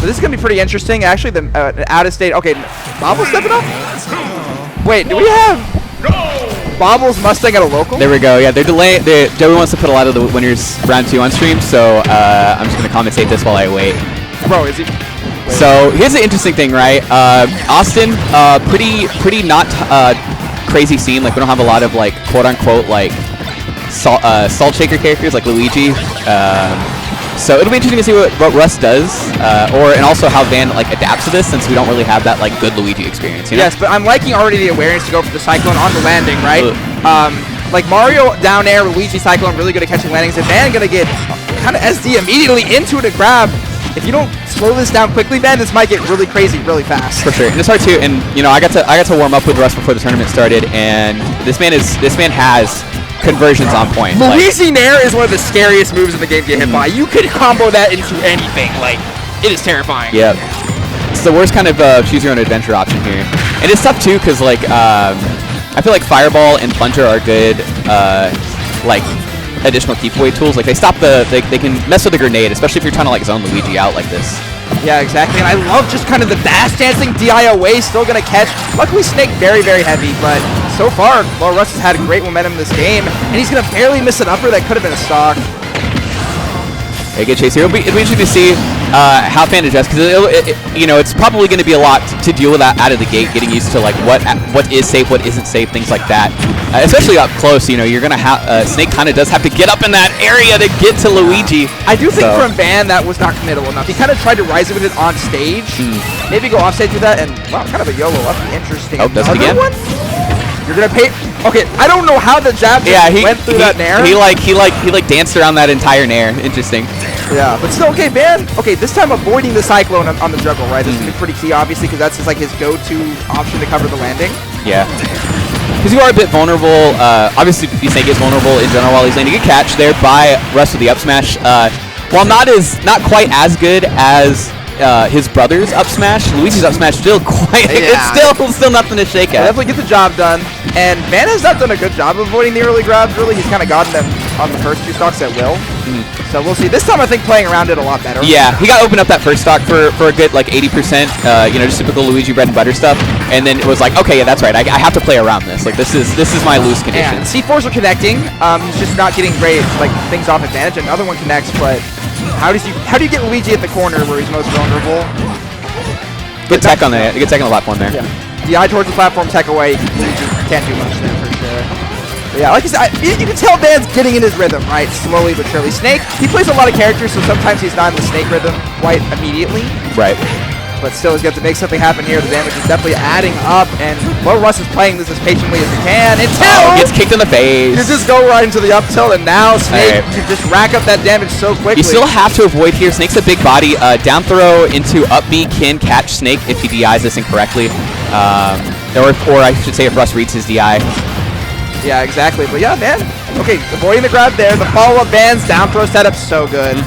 So this is going to be pretty interesting. Actually, the out-of-state... Okay, Bobble's stepping up? Wait, do we have... Bobble's Mustang at a local? There we go. Yeah, they're delaying. Joey wants to put a lot of the winners round 2 on stream, so I'm just going to commentate this while I wait. Bro, is he... So here's the interesting thing, right? Austin, pretty not crazy scene. Like we don't have a lot of like quote unquote like salt shaker characters like Luigi. So it'll be interesting to see what Russ does, and also how Van like adapts to this, since we don't really have that like good Luigi experience. You know? Yes, but I'm liking already the awareness to go for the Cyclone on the landing, right? Like Mario down air, Luigi Cyclone really good at catching landings, and Van gonna get kind of SD immediately into it to grab. If you don't slow this down quickly, man, this might get really crazy really fast. For sure, and it's hard too. And you know, I got to warm up with Russ before the tournament started, and this man has conversions on point. Luigi Nair is one of the scariest moves in the game to get hit by. You could combo that into anything. Like, it is terrifying. Yeah, it's the worst kind of choose your own adventure option here, and it's tough too because like I feel like Fireball and Plunger are good like additional keep away tools. Like they stop they can mess with the grenade, especially if you're trying to like zone Luigi out like this. Yeah, exactly. And I love just kind of the dash dancing DIOA, still gonna catch. Luckily Snake very, very heavy, but so far Lolruss has had great momentum in this game, and he's gonna barely miss an upper that could have been a stock. Hey, good chase here. It'll be interesting to see how Fan adjusts, because you know, it's probably going to be a lot to deal with that out of the gate, getting used to like what is safe, what isn't safe, things like that. Especially up close, you know, you're gonna have Snake kind of does have to get up in that area to get to Luigi. I do think from Van that was not committable enough. He kind of tried to rise with it on stage, maybe go off stage with that, and wow, kind of a YOLO up. Interesting. Oh, does it again? You're gonna pay. Okay, I don't know how the jab went through that nair. He danced around that entire nair. Interesting. Yeah, but still, okay, Van. Okay, this time avoiding the Cyclone on the juggle, right? This is gonna be pretty key, obviously, because that's just like his go-to option to cover the landing. Yeah. Because you are a bit vulnerable. Obviously, Snake is vulnerable in general while he's landing. Good catch there by Russ with the up smash. While not quite as good as his brother's up smash, Luigi's up smash still quite. Yeah. It's still nothing to shake at. Definitely get the job done. And Van has not done a good job of avoiding the early grabs. Really, he's kind of gotten them on the first 2 stocks at will. So we'll see. This time, I think playing around it a lot better. Yeah, he got opened up that first stock for a good like 80%. You know, just typical Luigi bread and butter stuff. And then it was like, okay, yeah, that's right. I have to play around this. Like this is my loose condition. Yeah, C4s are connecting. He's just not getting great like things off advantage. Another one connects, but how do you get Luigi at the corner where he's most vulnerable? Good tech on the platform there. Yeah. DI towards the platform, tech away. Luigi can't do much there for sure. But yeah, like I said, you can tell Van's getting in his rhythm, right? Slowly but surely. Snake, he plays a lot of characters, so sometimes he's not in the Snake rhythm quite immediately. Right. But still, he's got to make something happen here. The damage is definitely adding up, and Lolruss is playing this as patiently as he can until gets kicked in the face. You just go right into the up tilt, and now Snake can just rack up that damage so quickly. You still have to avoid here. Snake's a big body. Down throw into up B can catch Snake if he DIs this incorrectly. Or I should say if Russ reads his DI. Yeah, exactly. But yeah, man. Okay, avoiding the grab there. The follow-up Van's down throw setup so good.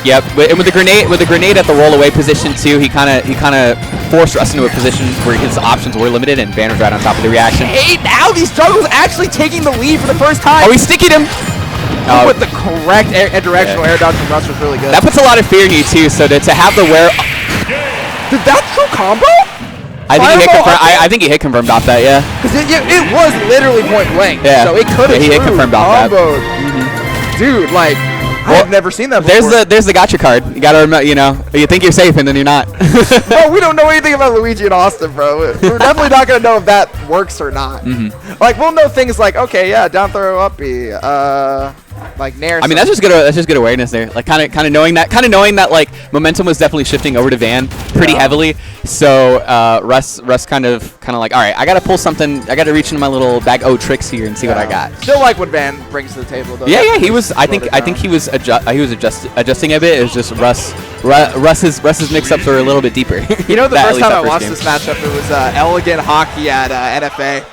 Yep. And with the grenade at the roll away position too, he kind of forced Russ into a position where his options were limited, and Van was right on top of the reaction. Hey, now these juggles actually taking the lead for the first time. Oh, he stickied him. With the correct directional air dodge from Russ was really good. That puts a lot of fear in you too. So to have the Did that true combo? I think he hit confirmed off that, yeah. Because it was literally point blank. Yeah. So it could have he hit confirmed off that. Dude, like, I've never seen that before. There's the gotcha card. You gotta remember, you know, you think you're safe and then you're not. Bro, we don't know anything about Luigi and Austin, bro. We're definitely not gonna know if that works or not. Like, we'll know things like, okay, yeah, down throw up B, like nair. I mean, that's just good awareness there. Like kind of knowing that like momentum was definitely shifting over to Van pretty heavily. So Russ kind of like, all right, I gotta pull something. I gotta reach into my little bag of tricks here and see what I got. Still like what Van brings to the table, though. Yeah, he was. I think he was adjusting a bit. It was just Russ's mix-ups were a little bit deeper. You know, the first time I watched this matchup, it was Elegant Hockey at NFA.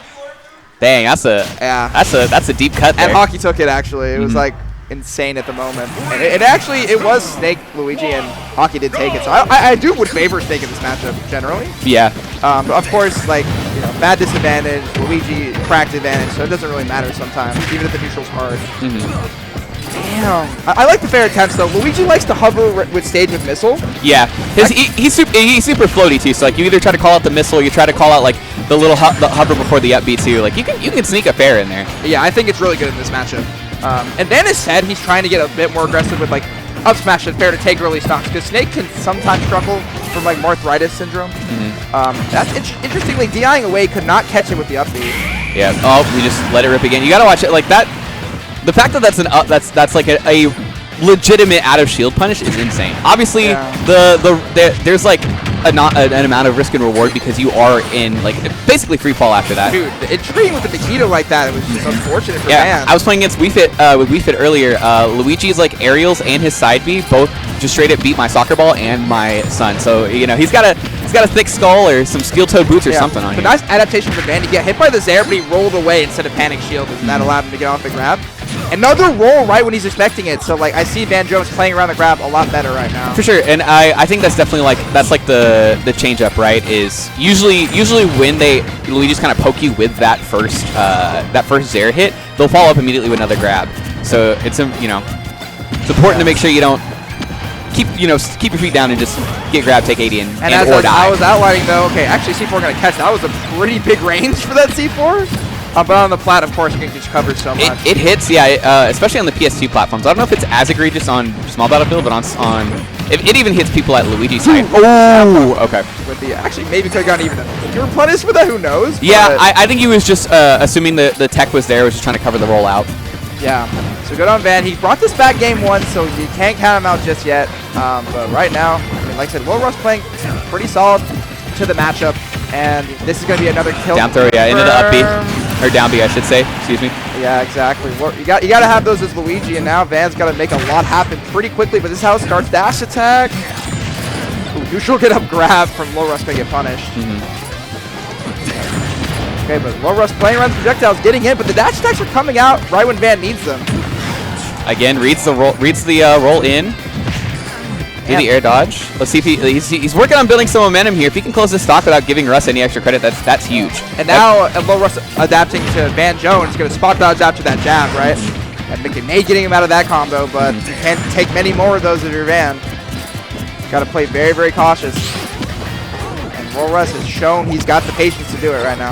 Dang, that's a deep cut there. And Hockey took it, actually. It was like insane at the moment. And it was Snake, Luigi, and Hockey did take it. So I would favor Snake in this matchup generally. Yeah. But of course, like, you know, bad disadvantage, Luigi cracked advantage, so it doesn't really matter sometimes, even if the neutral's hard. Damn. I like the fair attempts though. Luigi likes to hover with stage with missile. Yeah, he's super floaty too. So like you either try to call out the missile, or you try to call out like the little the hover before the up B too. Like you can sneak a fair in there. Yeah, I think it's really good in this matchup. And Van has said he's trying to get a bit more aggressive with like up smash and fair to take early stocks because Snake can sometimes struggle from like arthritis syndrome. That's interestingly, DIing away could not catch him with the up B. Yeah. Oh, we just let it rip again. You gotta watch it like that. The fact that that's like a legitimate out of shield punish is insane. Obviously, there's like an amount of risk and reward because you are in like basically free fall after that. Dude, intriguing with the Nikita like that, it was just unfortunate for Van. I was playing against Wii Fit with Wii Fit earlier. Luigi's like aerials and his side B both just straight up beat my soccer ball and my son. So you know he's got a thick skull or some steel toe boots or something on him. Nice adaptation for Van to get hit by the Zair, but he rolled away instead of panic shield, and that allowed him to get off the grab. Another roll right when he's expecting it. So like I see Van Jones playing around the grab a lot better right now. For sure, and I think that's definitely like the change up, right? Is usually when Luigi's kind of poke you with that first Zair hit, they'll follow up immediately with another grab. So it's it's important to make sure you don't keep your feet down and just get grab, take 80 and or die. I was outlining though, okay, actually C4 gonna catch. That was a pretty big range for that C4. But on the plat, of course, you can just cover so much. It hits, yeah, especially on the PS2 platforms. I don't know if it's as egregious on Small Battlefield, but on it even hits people at Luigi's side. Oh, okay. With the actually maybe could have gotten even a your punish for that. Who knows? Yeah, I think he was just assuming the tech was there, was just trying to cover the rollout. Yeah. So good on Van. He brought this back game one, so you can't count him out just yet. But right now, I mean, like I said, Lolruss playing pretty solid to the matchup, and this is going to be another kill. Down throw, yeah, into the up B. Or down B, I should say. Excuse me. Yeah, exactly. You got to have those as Luigi, and now Van's got to make a lot happen pretty quickly. But this is how it starts. Dash attack. Ooh, neutral get up grab from Lolruss going to get punished. Okay, but Lolruss playing around the projectiles, getting in, but the dash attacks are coming out right when Van needs them. Again, reads the roll in. Do the air dodge. Let's see if he's working on building some momentum here. If he can close this stock without giving Russ any extra credit, that's huge. And now Lolruss adapting to Van Jones, going to spot dodge after that jab, right? And McNay getting him out of that combo, but you can't take many more of those if you're Van. Got to play very, very cautious. And Lolruss has shown he's got the patience to do it right now.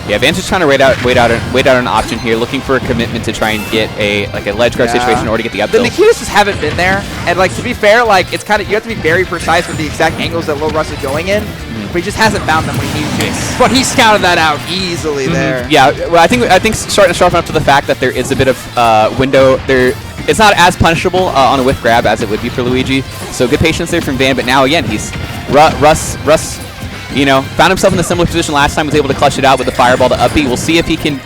Yeah, Van's just trying to wait out an option here, looking for a commitment to try and get a ledge guard situation in order to get the up tilt. The Nikitas just haven't been there, and like to be fair, like it's kind of you have to be very precise with the exact angles that Lolruss is going in, but he just hasn't found them when he needs to. But he scouted that out easily there. Yeah, well, I think starting to sharpen up to the fact that there is a bit of window there. It's not as punishable on a whiff grab as it would be for Luigi. So good patience there from Van, but now again he's Russ. You know, found himself in a similar position last time, was able to clutch it out with the fireball to up B. We'll see if he can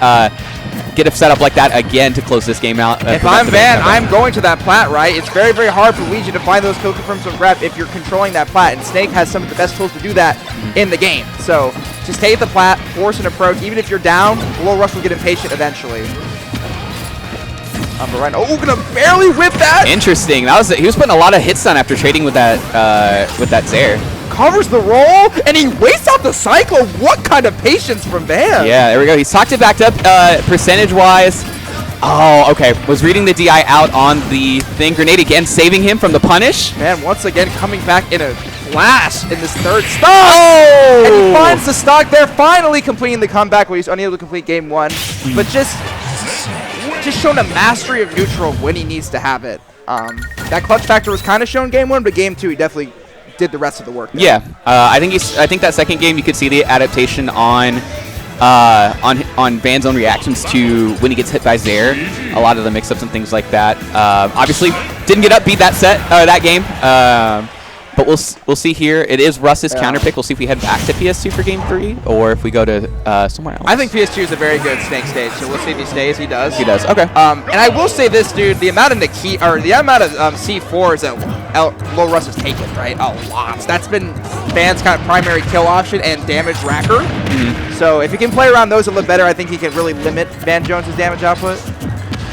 get a setup like that again to close this game out. If I'm Van, I'm going to that plat, right? It's very, very hard for Luigi to find those kill confirms from grab if you're controlling that plat, and Snake has some of the best tools to do that in the game. So just take the plat, force an approach. Even if you're down, Lolruss will get impatient eventually. But right now, gonna barely whip that. Interesting. He was putting a lot of hits on after trading with that Zair. Covers the roll, and he wastes out the cycle. What kind of patience from Van? Yeah, there we go. He's talked it back up percentage-wise. Oh, okay. Was reading the DI out on the thing. Grenade again, saving him from the punish. Van once again coming back in a flash in this third stock. Oh! And he finds the stock there, finally completing the comeback where he's unable to complete game one. But just shown a mastery of neutral when he needs to have it. That clutch factor was kind of shown game one, but game two he definitely did the rest of the work there. Yeah, I think that second game you could see the adaptation on Van's own reactions to when he gets hit by Zair, a lot of the mix-ups and things like that. Obviously, didn't get up, beat that game. But we'll see here. It is Russ's counter pick. We'll see if we head back to PS2 for game 3 or if we go to somewhere else. I think PS2 is a very good Snake stage, so we'll see if he stays. He does. He does. Okay. And I will say this, dude. The amount of C4s that Lolruss has taken, right? A lot. That's been Van's kind of primary kill option and damage racker. So if he can play around those a little better, I think he can really limit Van Jones' damage output.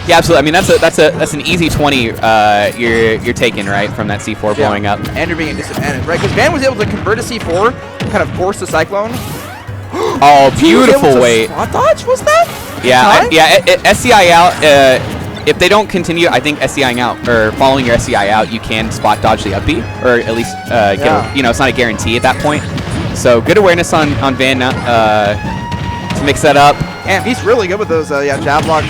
Yeah, absolutely. I mean, that's an easy 20 you're taking, right, from that C4 blowing up. And you're being disadvantaged, right? Because Van was able to convert a C4, kind of force the Cyclone. Oh, beautiful weight. Spot dodge, was that? Yeah, SCI out. if they don't continue, I think SCIing out or following your SCI out, you can spot dodge the up B, or at least get a, it's not a guarantee at that point. So good awareness on Van to mix that up. And he's really good with those jab block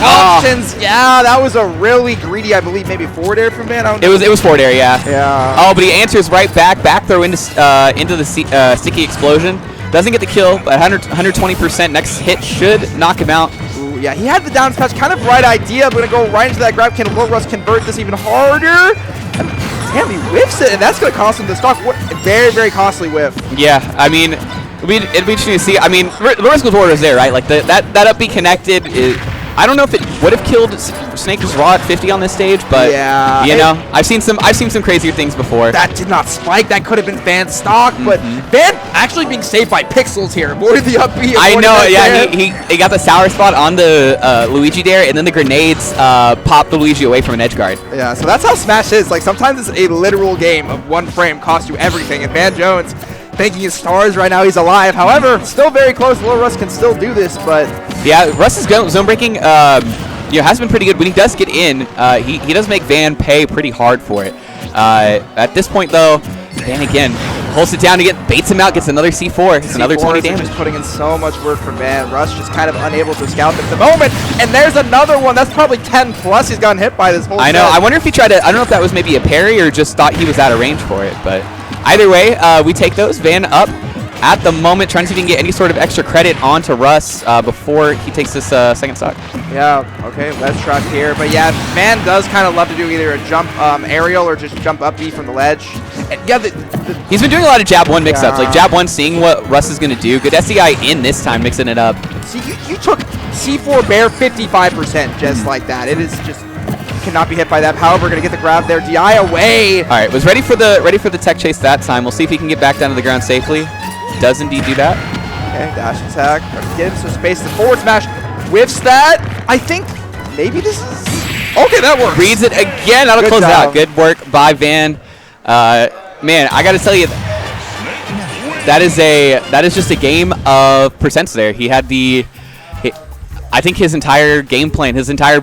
options. Yeah, that was a really greedy, I believe, maybe forward air from Van. It was forward air, yeah. Yeah. Oh, but he answers right back throw into the sticky explosion. Doesn't get the kill, but 120%. Next hit should knock him out. Ooh, yeah, he had the down smash, kind of right idea. But gonna go right into that grab. Can Lolruss convert this even harder? And damn, he whiffs it, and that's gonna cost him the stock. Very, very costly whiff. Yeah, I mean, it'd be interesting to see. I mean, Lolruss was there, right? Like that up B connected is. I don't know if it would have killed Snake's Raw at 50 on this stage, but yeah, you know, I've seen some crazier things before. That did not spike. That could have been Van's stock, but Van actually being saved by pixels here. Avoided the up B. I know, yeah. He got the sour spot on the Luigi there, and then the grenades popped the Luigi away from an edge guard. Yeah, so that's how Smash is. Like sometimes it's a literal game of one frame costs you everything, and Van Jones thanking his stars right now he's alive. However, still very close. Lolruss can still do this, but yeah, Russ's zone breaking has been pretty good. When he does get in, he does make Van pay pretty hard for it. At this point, though, Van again holds it down again, baits him out, gets another C4. It's another 20 damage. Just putting in so much work for Van. Russ just kind of unable to scout at the moment. And there's another one. That's probably 10 plus he's gotten hit by this whole I know. set. I wonder if he tried to, I don't know if that was maybe a parry or just thought he was out of range for it. But either way, we take those. Van up at the moment, trying to see if he can get any sort of extra credit onto Russ before he takes this second stock. Yeah, okay, ledge trap here. But yeah, Van does kind of love to do either a jump aerial or just jump up B from the ledge. And yeah, he's been doing a lot of jab 1 mix-ups. Like jab 1, seeing what Russ is going to do. Good SCI in this time, mixing it up. See, you took C4 Bear 55% just like that. It is just cannot be hit by that. However, going to get the grab there. DI away. All right, was ready for the tech chase that time. We'll see if he can get back down to the ground safely. Does indeed do that. Okay, dash attack. Get him some space. The forward smash whiffs that. I think maybe this is okay. That works. Reads it again. That'll close out. Good work by Van. Man, I got to tell you, that is just a game of percents there. He had I think his entire game plan, his entire